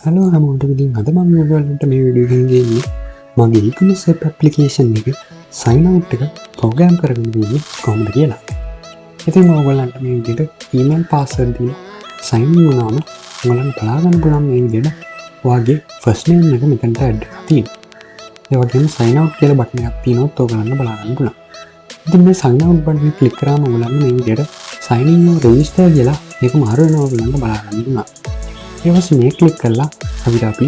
Hello හැමෝට ඉතින් අද මම ඔයගොල්ලන්ට මේ වීඩියෝ එකෙන් කියන්නේ මගේ e-commerce app application එකේ sign out එක ප්‍රෝග්‍රෑම් කරගෙන දෙන්නේ කොහොමද කියලා. ඉතින් ඔයගොල්ලන්ට මේ විදිහට email password දීලා sign in වුණාම ඔයගොල්ලන්ට බලා ගන්න පුළුවන් මේ විදිහට ඔයාගේ first name එක මෙතනට add කරලා තියෙනවා. ඒ වගේම sign out කියලා බටන් එකක් තියෙනොත් ඔයගොල්ලන්ට බලා ගන්න පුළුවන්. ඉතින් මේ sign out බටන් එක ක්ලික් කරාම ඔයගොල්ලන්ට මේ විදිහට sign in or register කියලා මේක මාරු වෙනවා ඔයගොල්ලන්ට බලා ගන්න පුළුවන්. ඊට මේ ක්ලික් කරලා අපි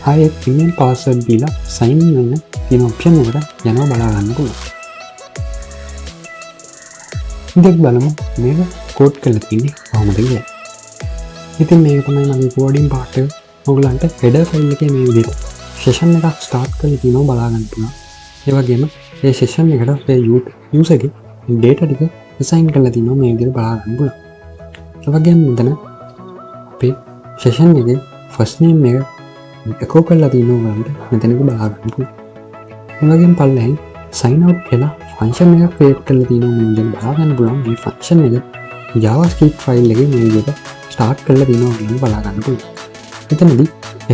ආයෙත් email password දීලා sign in වෙන්න තියෙන option එකට යනවා බලා ගන්න පුළුවන්. ඉතින් බලමු මේක කෝඩ් කරලා තියෙන්නේ කොහොමද කියලා. ඉතින් මේක තමයි මගේ coding part එක. ඔයගලන්ට header file එකේ මේ විදිහට session එකක් start කරලා තියෙනවා බලා ගන්න පුළුවන්. ඒ වගේම මේ session එකට මේ user ගේ data ටික assign කරලා තියෙනවා මේ විදිහට බලා ගන්න පුළුවන්. ඒ වගේම මෙතන අපේ session එකේ first name එක echo කරලා තියෙනවා වලට මෙතනක බලා ගන්න පුළුවන්. ඒ වගේම පල්ලෙන් sign out කියලා function එකක් create කරලා තියෙනවා මේ විදිහට බලා ගන්න පුළුවන්. මේ function එක JavaScript file එකේ මේ විදිහට start කරලා තියෙනවා වලට බලා ගන්න පුළුවන්. එතනදී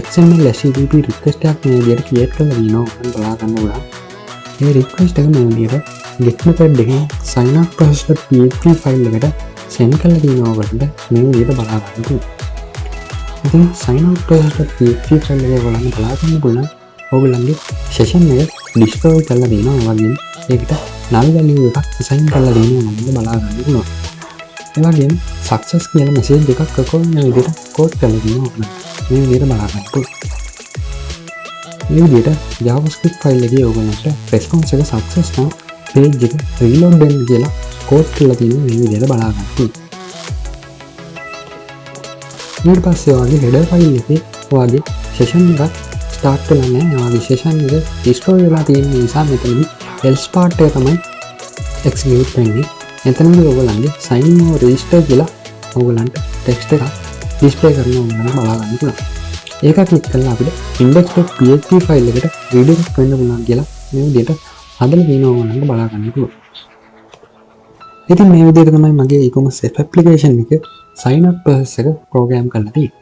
XML HTTP request එකක් මේ විදිහට create කරලා තියෙනවා වලට බලා ගන්න පුළුවන්. මේ request එක මේ විදිහට get method එකෙන් sign out process.php file එකට send කරලා තියෙනවා වලට මේ විදිහට බලා ගන්න පුළුවන්. ඉතින් sign out process.php file එක ඔයගොල්ලන් බලා ගන්න පුළුවන්. ඔයගොල්ලන්ගේ session එක destroy කරලා දෙනවා. ඒ වගේම ඒකට null value එකක් assign කරලා දෙනවා නම් බලා ගන්න පුළුවන්. ඒ වගේම success කියලා message එකක් echo වෙන විදිහට code කරලා දෙනවා. මේ විදිහට බලා ගන්න පුළුවන්. මේ විදිහට JavaScript file එකේ ඔයගොල්ලන්ට response එක success නම් page එක reload වෙන්න කියලා code කරලා තියෙනවා. මේ විදිහට බලා ගන්න පුළුවන්. ඊට පස්සේ ඔයාගේ header file එකේ ඔයාගේ session එකක් start කරලා නැහැ. ඔයාගේ session එක destroy වෙලා තියෙන නිසා මෙතනදී else part එක තමයි execute වෙන්නේ. එතනදී ඔයගොල්ලන්ගේ sign in or register කියලා ඔයගොල්ලන්ට text එකක් display කරනවා නම් බලා ගන්න පුළුවන්. ඒක ක්ලික් කරලා අපිට index.php file එකට redirect වෙන්න පුළුවන් කියලා මේ විදිහට හදලා තියෙනවා නම් බලා ගන්න පුළුවන්. ඉතින් මේ විදිහට තමයි මගේ e-commerce app application එක sign up process එක program කරලා තියෙන්නේ.